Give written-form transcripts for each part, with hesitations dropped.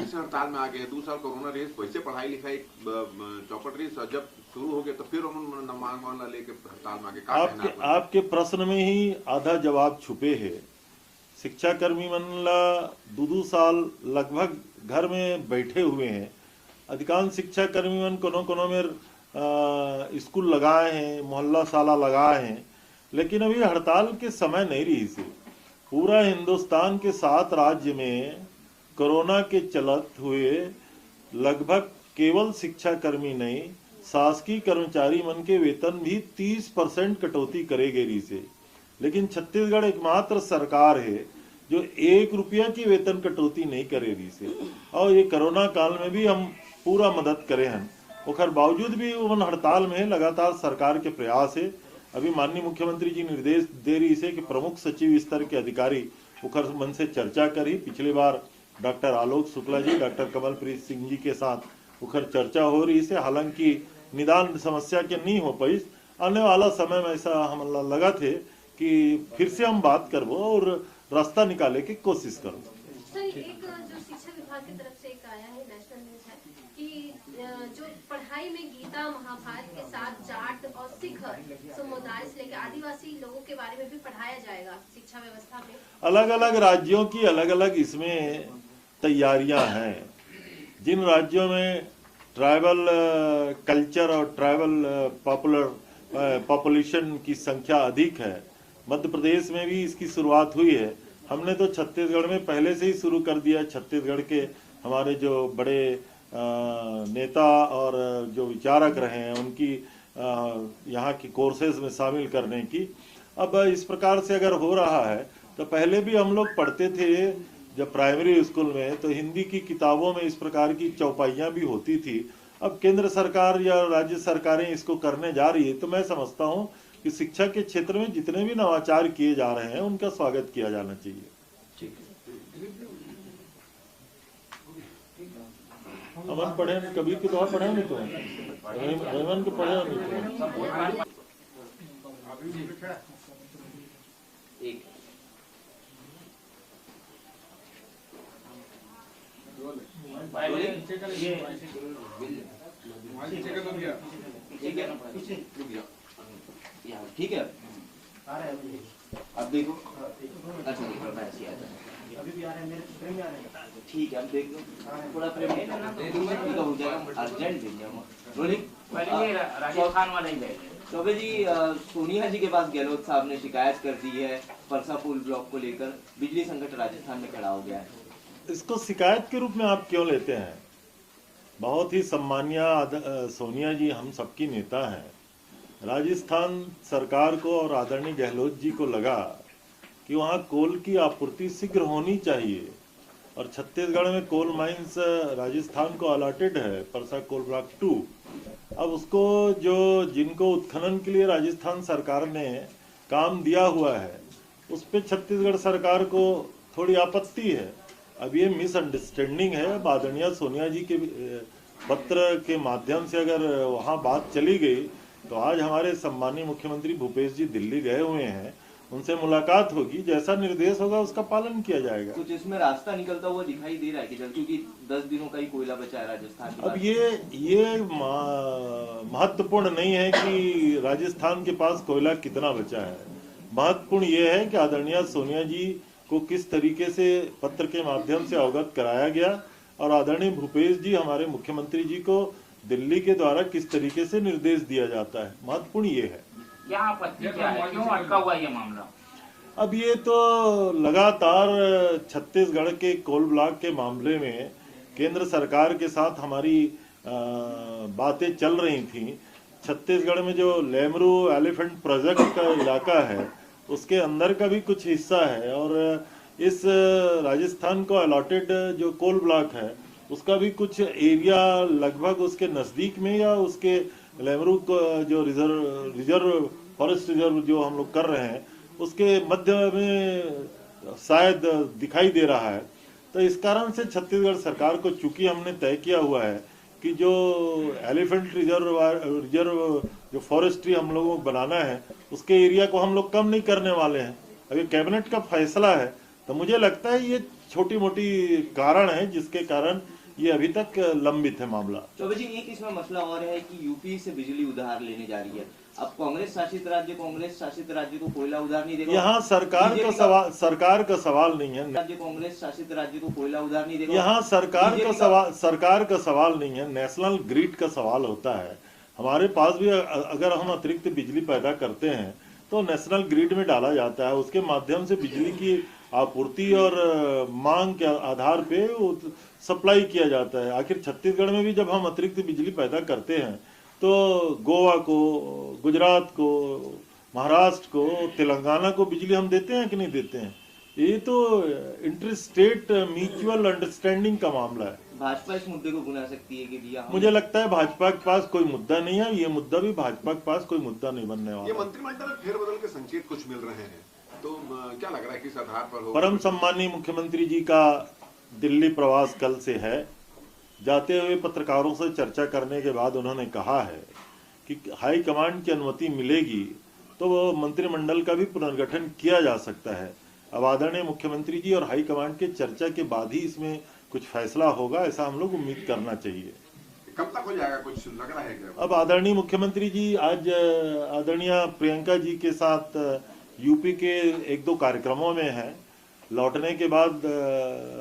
से हड़ताल में आ गए, 2 साल कोरोना रेस, वैसे पढ़ाई लिखाई चौपट रेस जब शुरू हो गया तो फिर हम मांग लेके हड़ताल में आ गए। क्या कहना है आपका? आपके प्रश्न में ही आधा जवाब छुपे है। शिक्षा कर्मी मन ला 2 साल लगभग घर में बैठे हुए हैं। अधिकांश शिक्षा कर्मी मन कोनो कोनो में स्कूल लगाए हैं, मोहल्ला साला लगाए हैं, लेकिन अभी हड़ताल के समय नहीं रही से। पूरा हिंदुस्तान के 7 राज्य में कोरोना के चलत हुए लगभग केवल शिक्षा कर्मी नहीं, शासकीय कर्मचारी मन के वेतन भी 30% कटौती करे गई से। लेकिन छत्तीसगढ़ एकमात्र सरकार है जो 1 रुपया की वेतन कटौती नहीं करे रही से। और ये कोरोना काल में भी हम पूरा मदद करे हैं, ओखर बावजूद भी उन हड़ताल में लगातार सरकार के प्रयास है। अभी माननीय मुख्यमंत्री जी निर्देश दे रही से कि प्रमुख सचिव स्तर के अधिकारी ओखर मन से चर्चा करी। पिछली बार डॉक्टर आलोक शुक्ला जी, डॉक्टर कमलप्रीत सिंह जी के साथ उखर चर्चा हो रही से। हालांकि निदान समस्या के नहीं हो पाई। आने वाला समय में ऐसा हम लगा थे कि फिर से हम बात करबो और रास्ता निकाले की कोशिश करो। सर, एक जो शिक्षा विभाग की तरफ से एक आया है, नेशनल न्यूज है कि जो पढ़ाई में गीता महाभारत के साथ जाट और सिख समुदाय से लेकर आदिवासी लोगों के बारे में भी पढ़ाया जाएगा शिक्षा व्यवस्था में। अलग अलग राज्यों की अलग अलग इसमें तैयारियां हैं। जिन राज्यों में ट्राइबल कल्चर और ट्राइबल पॉपुलेशन की संख्या अधिक है, मध्य प्रदेश में भी इसकी शुरुआत हुई है। हमने तो छत्तीसगढ़ में पहले से ही शुरू कर दिया। छत्तीसगढ़ के हमारे जो बड़े नेता और जो विचारक रहे हैं उनकी यहाँ की कोर्सेज में शामिल करने की। अब इस प्रकार से अगर हो रहा है तो पहले भी हम लोग पढ़ते थे जब प्राइमरी स्कूल में, तो हिंदी की किताबों में इस प्रकार की चौपाइयाँ भी होती थी। अब केंद्र सरकार या राज्य सरकारें इसको करने जा रही है, तो मैं समझता हूँ कि शिक्षा के क्षेत्र में जितने भी नवाचार किए जा रहे हैं उनका स्वागत किया जाना चाहिए। अमन पढ़े कभी के तो पढ़े नहीं, तो रेमन के पढ़े नहीं तो ठीक है। अब देखो, अच्छा अभी भी आ रहे हैं, मेरे फ्रेम में आ रहे हैं। ठीक है, अब देख लो थोड़ा फ्रेम दे दूंगा, ठीक हो जाएगा। अर्जेंट भेजिए रोलिंग पहले राजस्थान वाला ही है। चौबे जी, सोनिया जी के पास गहलोत साहब ने शिकायत कर दी है परसा पुल ब्लॉक को लेकर। बिजली संकट राजस्थान में खड़ा हो गया है। इसको शिकायत के रूप में आप क्यों लेते हैं? बहुत ही सम्मानीय सोनिया जी हम सबकी नेता हैं। राजस्थान सरकार को और आदरणीय गहलोत जी को लगा कि वहाँ कोल की आपूर्ति शीघ्र होनी चाहिए, और छत्तीसगढ़ में कोल माइंस राजस्थान को अलॉटेड है, परसा कोल ब्लॉक 2। अब उसको जो जिनको उत्खनन के लिए राजस्थान सरकार ने काम दिया हुआ है उस पर छत्तीसगढ़ सरकार को थोड़ी आपत्ति है। अब ये मिसअंडरस्टैंडिंग है। आदरणीय सोनिया जी के पत्र के माध्यम से अगर वहाँ बात चली गई तो आज हमारे सम्मानीय मुख्यमंत्री भूपेश जी दिल्ली गए हुए हैं, उनसे मुलाकात होगी, जैसा निर्देश होगा उसका पालन किया जाएगा। कुछ इसमें रास्ता निकलता हुआ दिखाई दे रहा है कि क्योंकि 10 दिनों का ही कोयला बचा है राजस्थान में। अब ये महत्वपूर्ण नहीं है कि राजस्थान के पास कोयला कितना बचा है। महत्वपूर्ण ये है कि आदरणीय सोनिया जी को किस तरीके से पत्र के माध्यम से अवगत कराया गया, और आदरणीय भूपेश जी हमारे मुख्यमंत्री जी को दिल्ली के द्वारा किस तरीके से निर्देश दिया जाता है, महत्वपूर्ण ये है। क्या आपत्ति क्या है, क्यों अटका हुआ ये मामला? अब ये तो लगातार छत्तीसगढ़ के कोल ब्लॉक के मामले में केंद्र सरकार के साथ हमारी बातें चल रही थी। छत्तीसगढ़ में जो लेमरू एलिफेंट प्रोजेक्ट का इलाका है उसके अंदर का भी कुछ हिस्सा है, और इस राजस्थान को अलॉटेड जो कोल ब्लॉक है उसका भी कुछ एरिया लगभग उसके नज़दीक में या उसके लेमरू को जो रिजर्व फॉरेस्ट रिजर्व जो हम लोग कर रहे हैं उसके मध्य में शायद दिखाई दे रहा है। तो इस कारण से छत्तीसगढ़ सरकार को चूंकि हमने तय किया हुआ है कि जो एलिफेंट रिजर्व जो फॉरेस्ट्री हम लोगों को बनाना है उसके एरिया को हम लोग कम नहीं करने वाले हैं। अगर कैबिनेट का फैसला है तो मुझे लगता है ये छोटी मोटी कारण है जिसके कारण ये अभी तक लंबित है मामला। चौबे जी, एक इसमें मसला और है कि यूपी से बिजली उधार लेने जा रही है। अब कांग्रेस शासित राज्य को कोयला उधार नहीं देगा। यहाँ सरकार का सवाल नहीं है। कांग्रेस शासित राज्य को कोयला उधार नहीं देगा। यहाँ सरकार का सवाल नहीं है, नेशनल ग्रिड का सवाल होता है। हमारे पास भी अगर हम अतिरिक्त बिजली पैदा करते हैं तो नेशनल ग्रिड में डाला जाता है, उसके माध्यम से बिजली की आपूर्ति और मांग के आधार पे सप्लाई किया जाता है। आखिर छत्तीसगढ़ में भी जब हम अतिरिक्त बिजली पैदा करते हैं तो गोवा को, गुजरात को, महाराष्ट्र को, तेलंगाना को बिजली हम देते हैं कि नहीं देते हैं? ये तो इंटर स्टेट म्यूचुअल अंडरस्टैंडिंग का मामला है। भाजपा इस मुद्दे को भुना सकती है कि भैया मुझे लगता है भाजपा के पास कोई मुद्दा नहीं है, ये मुद्दा भी भाजपा के पास कोई मुद्दा नहीं बनने वाला। ये मंत्रिमंडल फेरबदल के संकेत कुछ मिल रहे हैं, तो क्या लग रहा है किस आधार पर हो? परम सम्मानीय मुख्यमंत्री जी का दिल्ली प्रवास कल से है। जाते हुए पत्रकारों से चर्चा करने के बाद उन्होंने कहा है कि हाई कमांड की अनुमति मिलेगी तो वो मंत्रिमंडल का भी पुनर्गठन किया जा सकता है। अब आदरणीय मुख्यमंत्री जी और हाई कमांड के चर्चा के बाद ही इसमें कुछ फैसला होगा, ऐसा हम लोग उम्मीद करना चाहिए। कब तक हो जाएगा, कुछ लग रहा है क्या? अब आदरणीय मुख्यमंत्री जी आज आदरणीय प्रियंका जी के साथ यूपी के 1-2 कार्यक्रमों में हैं। लौटने के बाद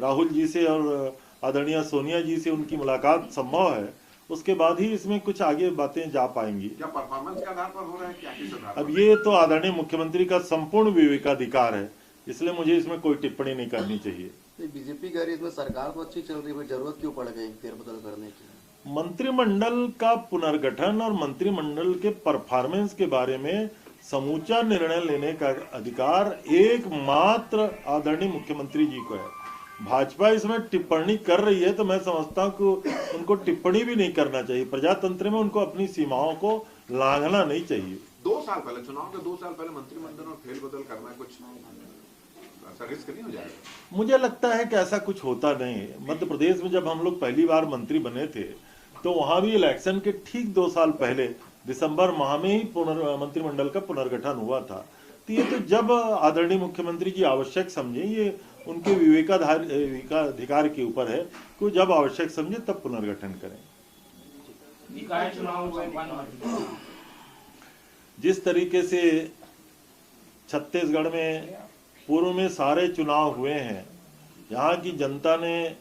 राहुल जी से और आदरणीय सोनिया जी से उनकी मुलाकात संभव है, उसके बाद ही इसमें कुछ आगे बातें जा पाएंगी। क्या परफॉर्मेंस के आधार पर हो रहा है, क्या किस आधार पर? अब ये तो आदरणीय मुख्यमंत्री का संपूर्ण विवेकाधिकार है, इसलिए मुझे इसमें कोई टिप्पणी नहीं करनी चाहिए। बीजेपी कह रही है इसमें सरकार तो अच्छी चल रही है, जरूरत क्यों पड़ गई फेरबदल करने की? मंत्रिमंडल का पुनर्गठन और मंत्रिमंडल के परफॉर्मेंस के बारे में समूचा निर्णय लेने का अधिकार एकमात्र आदरणीय मुख्यमंत्री जी को है। भाजपा इसमें टिप्पणी कर रही है तो मैं समझता हूं कि उनको टिप्पणी भी नहीं करना चाहिए। प्रजातंत्र में उनको अपनी सीमाओं को लांघना नहीं चाहिए। 2 साल पहले चुनाव के 2 साल पहले मंत्रिमंडल और फेरबदल करना कुछ ऐसा रिस्क नहीं हो जाएगा? मुझे लगता है कि ऐसा कुछ होता नहीं है। मध्य प्रदेश में जब हम लोग पहली बार मंत्री बने थे तो वहां भी इलेक्शन के ठीक 2 साल पहले दिसंबर माह में ही मंत्रिमंडल का पुनर्गठन हुआ था। तो ये तो जब आदरणीय मुख्यमंत्री जी आवश्यक समझे, ये उनके विवेकाधिकार के ऊपर है कि जब आवश्यक समझे तब पुनर्गठन करें। निकाय चुनाव हुए जिस तरीके से छत्तीसगढ़ में पूर्व में सारे चुनाव हुए हैं, यहाँ की जनता ने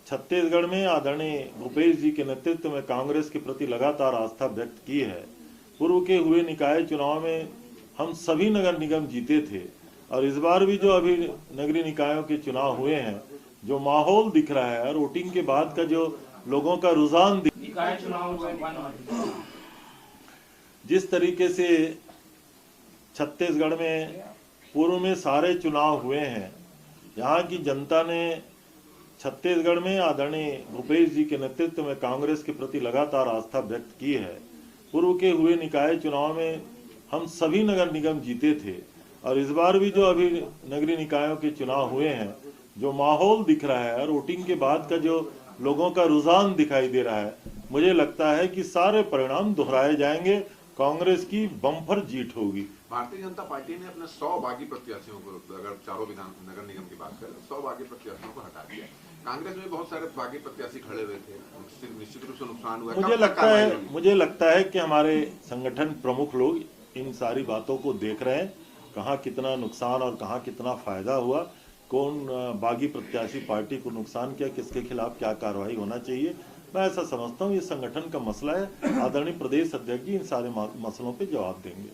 छत्तीसगढ़ में आदरणीय भूपेश जी के नेतृत्व में कांग्रेस के प्रति लगातार आस्था व्यक्त की है। पूर्व के हुए निकाय चुनाव में हम सभी नगर निगम जीते थे और इस बार भी जो अभी नगरीय निकायों के चुनाव हुए हैं, जो माहौल दिख रहा है और वोटिंग के बाद का जो लोगों का रुझान निकाय चुनाव हुए जिस तरीके से छत्तीसगढ़ में पूर्व में सारे चुनाव हुए हैं, यहाँ की जनता ने छत्तीसगढ़ में आदरणीय भूपेश जी के नेतृत्व में कांग्रेस के प्रति लगातार आस्था व्यक्त की है। पूर्व के हुए निकाय चुनाव में हम सभी नगर निगम जीते थे और इस बार भी जो अभी नगरीय निकायों के चुनाव हुए हैं, जो माहौल दिख रहा है और वोटिंग के बाद का जो लोगों का रुझान दिखाई दे रहा है, मुझे लगता है कि सारे परिणाम दोहराए जाएंगे, कांग्रेस की बम्पर जीत होगी। भारतीय जनता पार्टी ने अपने 100 बागी प्रत्याशियों को, अगर चारों विधान नगर निगम की बात करें, 100 बागी प्रत्याशियों को हटा दिया। कांग्रेस में बहुत सारे बागी प्रत्याशी खड़े हुए थे, निश्चित रूप से नुकसान हुआ। मुझे लगता है कि हमारे संगठन प्रमुख लोग इन सारी बातों को देख रहे हैं, कहाँ कितना नुकसान और कहाँ कितना फायदा हुआ, कौन बागी प्रत्याशी पार्टी को नुकसान किया, किसके खिलाफ क्या कार्रवाई होना चाहिए। मैं ऐसा समझता हूँ ये संगठन का मसला है। आदरणीय प्रदेश अध्यक्ष जी इन सारे मसलों पे जवाब देंगे।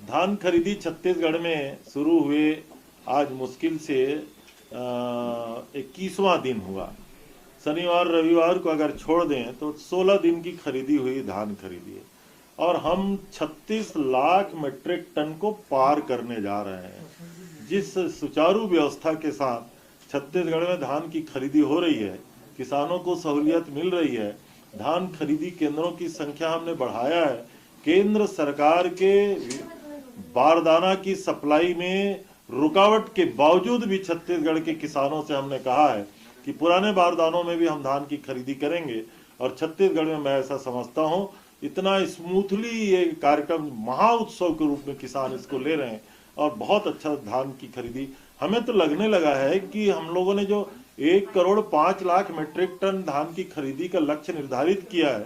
धान खरीदी छत्तीसगढ़ में शुरू हुए आज मुश्किल से 21वां दिन हुआ। शनिवार रविवार को अगर छोड़ दें तो 16 दिन की खरीदी हुई धान खरीदी है और हम 36 लाख मीट्रिक टन को पार करने जा रहे हैं। जिस सुचारू व्यवस्था के साथ छत्तीसगढ़ में धान की खरीदी हो रही है, किसानों को सहूलियत मिल रही है, धान खरीदी केंद्रों की संख्या हमने बढ़ाया है। केंद्र सरकार के बारदाना की सप्लाई में रुकावट के बावजूद भी छत्तीसगढ़ के किसानों से हमने कहा है कि पुराने बारदानों में भी हम धान की खरीदी करेंगे और छत्तीसगढ़ में मैं ऐसा समझता हूं इतना स्मूथली ये कार्यक्रम महा उत्सव के रूप में किसान इसको ले रहे हैं और बहुत अच्छा धान की खरीदी। हमें तो लगने लगा है कि हम लोगों ने जो 1,05,00,000 मीट्रिक टन धान की खरीदी का लक्ष्य निर्धारित किया है,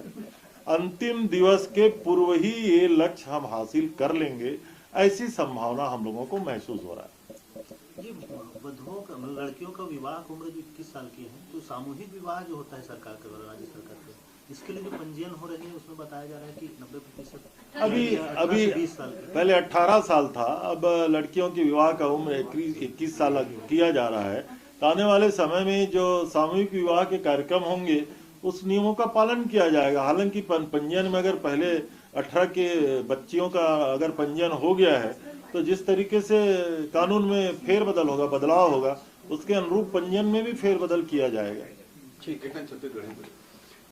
अंतिम दिवस के पूर्व ही ये लक्ष्य हम हासिल कर लेंगे, ऐसी संभावना हम लोगों को महसूस हो रहा है। ये वधुओं का मतलब लड़कियों का विवाह उम्र जो 21 साल की है, तो सामूहिक विवाह जो होता है सरकार के द्वारा, राज्य सरकार के, इसके लिए जो पंजीयन हो रही है उसमें बताया जा रहा है कि 90% अभी 20 साल के। पहले 18 साल था, अब लड़कियों की विवाह का उम्र 21 साल किया जा रहा है। तो आने वाले समय में जो सामूहिक विवाह के कार्यक्रम होंगे उस नियमों का पालन किया जाएगा। हालांकि पंजीयन में अगर पहले 18 के बच्चियों का अगर पंजीयन हो गया है तो जिस तरीके से कानून में फेरबदल होगा, बदलाव होगा, उसके अनुरूप पंजीयन में भी फेरबदल किया जाएगा। ठीक है, छत्तीसगढ़